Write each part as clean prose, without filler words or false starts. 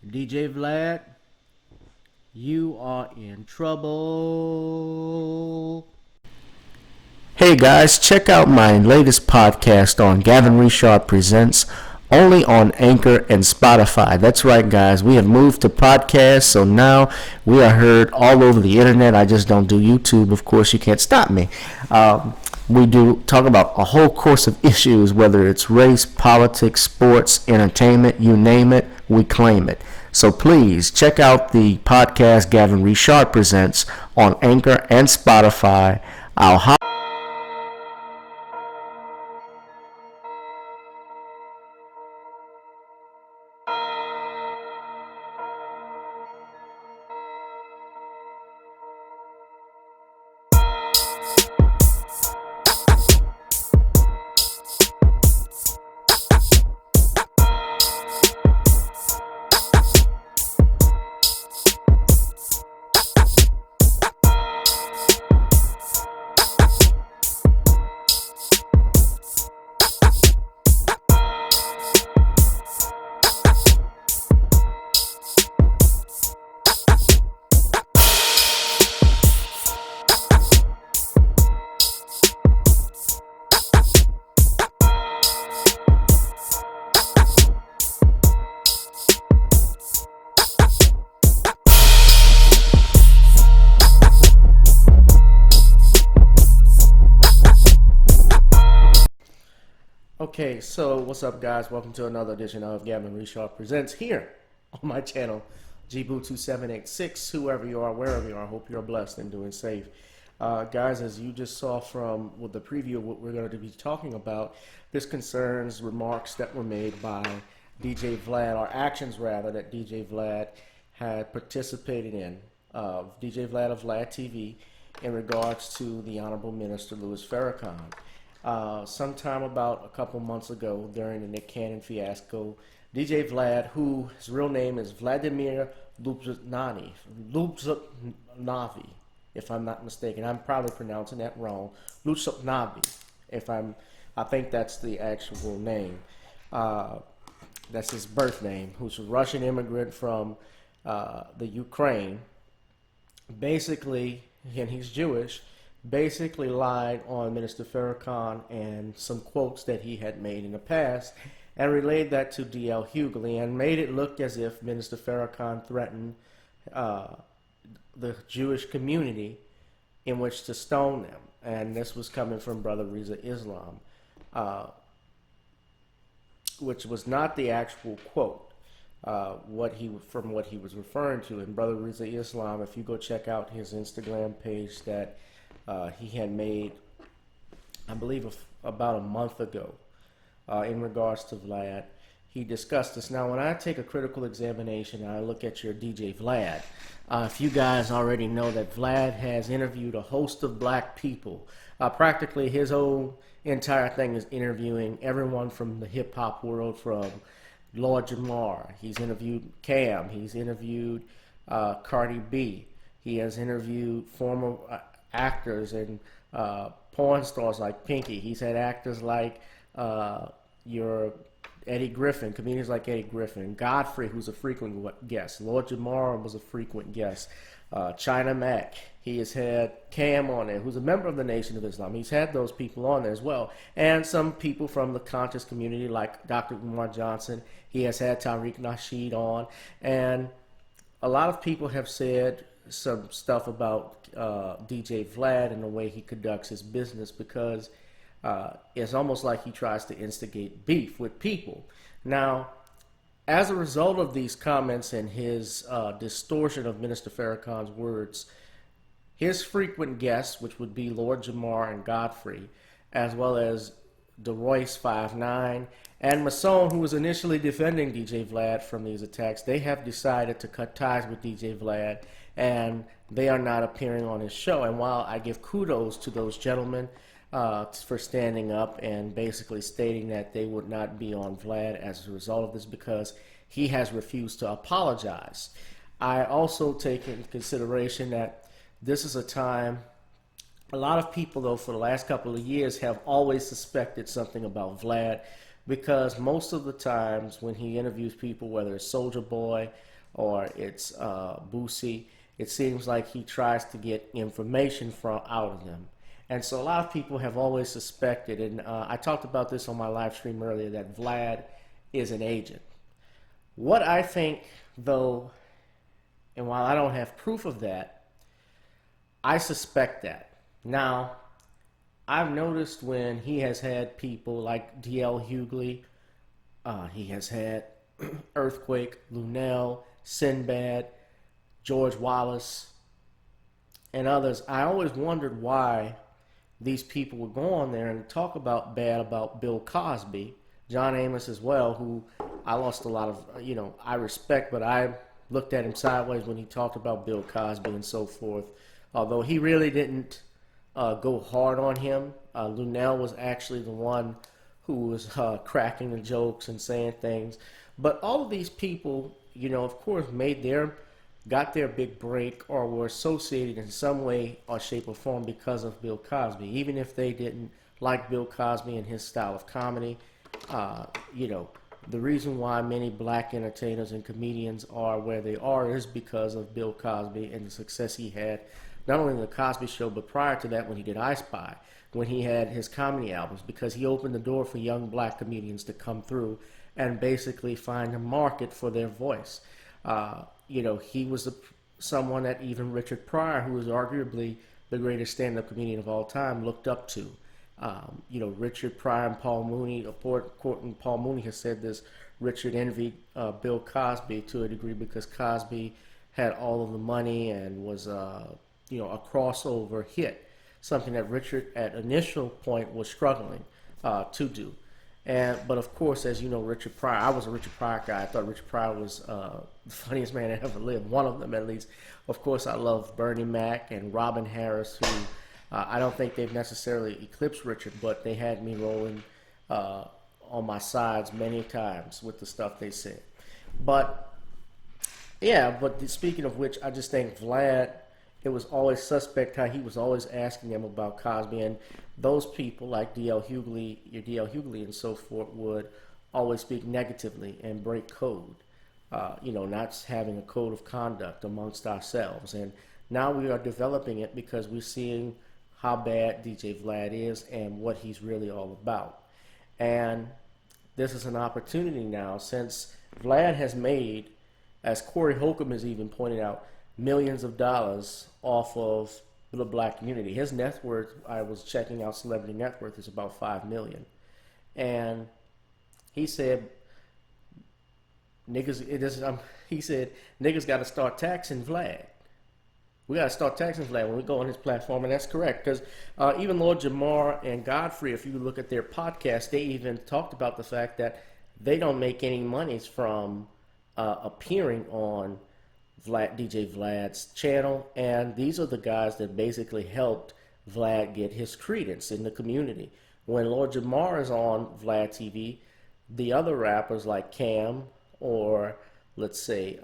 DJ VLAD, you are in trouble. Hey guys, check out my latest podcast on Gavin Richard Presents, only on Anchor and Spotify. That's right, guys. We have moved to podcasts, so now we are heard all over the internet. I just don't do YouTube. Of course, you can't stop me. We do talk about a whole course of issues, whether it's race, politics, sports, entertainment, you name it, we claim it. So please check out the podcast Gavin Richard Presents on Anchor and Spotify. Okay, so what's up, guys? Welcome to another edition of Gavin Richard Presents here on my channel, GBoo2786. Whoever you are, wherever you are, I hope you're blessed and doing safe. Guys, as you just saw from the preview of what we're going to be talking about, this concerns remarks that were made by DJ VLAD, or actions rather, that DJ VLAD had participated in, DJ VLAD of VLAD TV, in regards to the Honorable Minister Louis Farrakhan. Sometime about a couple months ago, during the Nick Cannon fiasco, DJ VLAD, who his real name is Vladimir Lupzanavi, if I'm not mistaken. I'm probably pronouncing that wrong. Lupzanavi, I think that's the actual name. That's his birth name. Who's a Russian immigrant from the Ukraine. Basically, and he's Jewish. Basically lied on Minister Farrakhan and some quotes that he had made in the past, and relayed that to D.L. Hughley, and made it look as if Minister Farrakhan threatened the Jewish community in which to stone them. And this was coming from Brother Reza Islam, which was not the actual quote, what he was referring to. And Brother Reza Islam, if you go check out his Instagram page that he had made, I believe, about a month ago, in regards to VLAD, he discussed this. Now, when I take a critical examination, I look at your DJ VLAD. If you guys already know that VLAD has interviewed a host of black people, practically his whole entire thing is interviewing everyone from the hip-hop world, from Lord Jamar. He's interviewed Cam. He's interviewed Cardi B. He has interviewed former actors and porn stars like Pinky. He's had actors like your Eddie Griffin, comedians like Eddie Griffin, Godfrey, who's a frequent guest, Lord Jamar was a frequent guest, China Mac. He has had Cam on there, who's a member of the Nation of Islam. He's had those people on there as well, and some people from the conscious community like Dr. Umar Johnson. He has had Tariq Nasheed on, and a lot of people have said some stuff about DJ VLAD and the way he conducts his business, because it's almost like he tries to instigate beef with people. Now, as a result of these comments and his distortion of Minister Farrakhan's words, his frequent guests, which would be Lord Jamar and Godfrey, as well as DeRoyce 5'9", and Masson, who was initially defending DJ VLAD from these attacks, they have decided to cut ties with DJ VLAD, and they are not appearing on his show. And while I give kudos to those gentlemen for standing up and basically stating that they would not be on VLAD as a result of this, because he has refused to apologize, I also take into consideration that this is a time, a lot of people, though, for the last couple of years have always suspected something about VLAD, because most of the times when he interviews people, whether it's Soulja Boy, or it's Boosie. It seems like he tries to get information from out of them. And so a lot of people have always suspected, and I talked about this on my live stream earlier, that Vlad is an agent. What I think, though, and while I don't have proof of that, I suspect that. Now, I've noticed when he has had people like D.L. Hughley, he has had Earthquake, Lunel, Sinbad, George Wallace, and others. I always wondered why these people would go on there and talk about bad about Bill Cosby, John Amos as well, who I lost a lot of, I respect, but I looked at him sideways when he talked about Bill Cosby and so forth. Although he really didn't go hard on him. Lunel was actually the one who was cracking the jokes and saying things. But all of these people, of course, got their big break or were associated in some way or shape or form because of Bill Cosby. Even if they didn't like Bill Cosby and his style of comedy, the reason why many black entertainers and comedians are where they are is because of Bill Cosby and the success he had, not only in the Cosby Show, but prior to that when he did I Spy, when he had his comedy albums, because he opened the door for young black comedians to come through and basically find a market for their voice. He was someone that even Richard Pryor, who was arguably the greatest stand-up comedian of all time, looked up to. Richard Pryor and Paul Mooney, Paul Mooney has said this, Richard envied Bill Cosby to a degree because Cosby had all of the money and was, a crossover hit, something that Richard at initial point was struggling to do. But of course, as you know, Richard Pryor, I was a Richard Pryor guy. I thought Richard Pryor was the funniest man that ever lived, one of them at least. Of course, I love Bernie Mac and Robin Harris, who I don't think they've necessarily eclipsed Richard, but they had me rolling on my sides many times with the stuff they said. But speaking of which, I just think Vlad, it was always suspect how he was always asking them about Cosby, and those people like D.L. Hughley, and so forth would always speak negatively and break code, not having a code of conduct amongst ourselves. And now we are developing it because we're seeing how bad DJ VLAD is and what he's really all about. And this is an opportunity now, since Vlad has made, as Corey Holcomb has even pointed out, millions of dollars off of the black community. His net worth, I was checking out Celebrity Net Worth, is about $5 million. And he said, niggas got to start taxing Vlad. We got to start taxing Vlad when we go on his platform, and that's correct. Because even Lord Jamar and Godfrey, if you look at their podcast, they even talked about the fact that they don't make any monies from appearing on DJ VLAD's channel, and these are the guys that basically helped Vlad get his credence in the community. When Lord Jamar is on Vlad TV, the other rappers like Cam, or let's say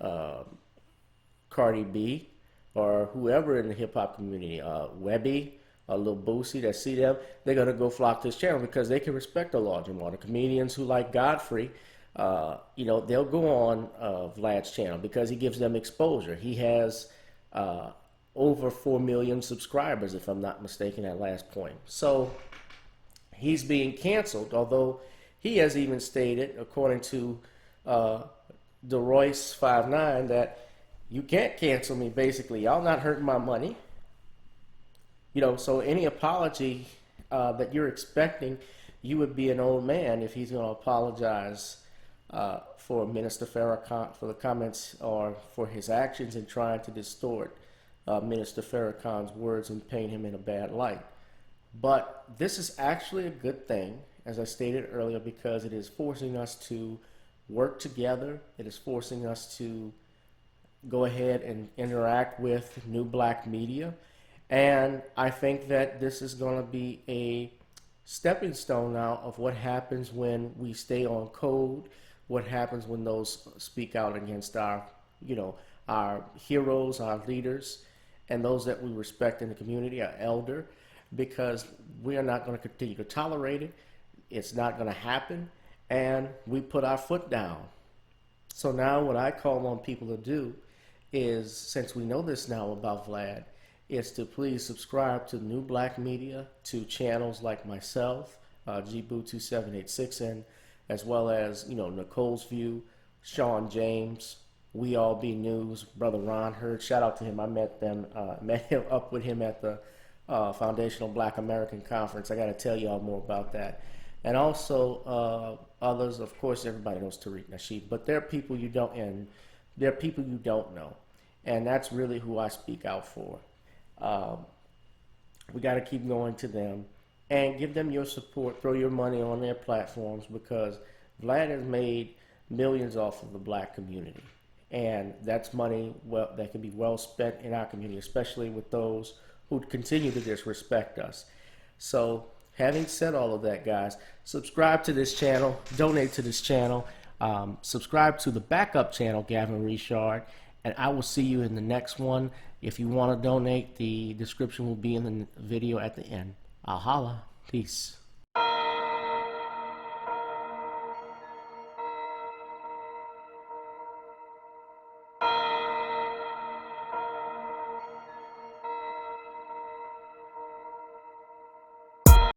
Cardi B, or whoever in the hip-hop community, Webby, Lil Boosie, that see them, they're going to go flock to his channel because they can respect the Lord Jamar. The comedians who like Godfrey, they'll go on Vlad's channel because he gives them exposure. He has over 4 million subscribers, if I'm not mistaken, at last point. So he's being canceled, although he has even stated, according to DeRoyce59, that you can't cancel me, basically. Y'all not hurting my money. So any apology that you're expecting, you would be an old man if he's going to apologize for Minister Farrakhan for the comments or for his actions in trying to distort Minister Farrakhan's words and paint him in a bad light. But this is actually a good thing, as I stated earlier, because it is forcing us to work together. It is forcing us to go ahead and interact with new black media. And I think that this is going to be a stepping stone now of what happens when we stay on code, what happens when those speak out against our heroes, our leaders, and those that we respect in the community, our elder, because we are not going to continue to tolerate it. It's not going to happen. And we put our foot down. So now what I call on people to do is, since we know this now about Vlad, is to please subscribe to New Black Media, to channels like myself, GBoo2786, as well as, Nicole's View, Sean James, We All Be News, Brother Ron Hurd. Shout out to him. I met him up with him at the Foundational Black American Conference. I got to tell y'all more about that. And also others, of course, everybody knows Tariq Nasheed, but there are people you don't, and there are people you don't know, and that's really who I speak out for. We got to keep going to them and give them your support. Throw your money on their platforms, because Vlad has made millions off of the black community, and that's money that can be well spent in our community, especially with those who continue to disrespect us. So, having said all of that, guys, subscribe to this channel, donate to this channel, subscribe to the backup channel, Gavin Richard, and I will see you in the next one. If you want to donate, the description will be in the video at the end. I'll holla. Peace.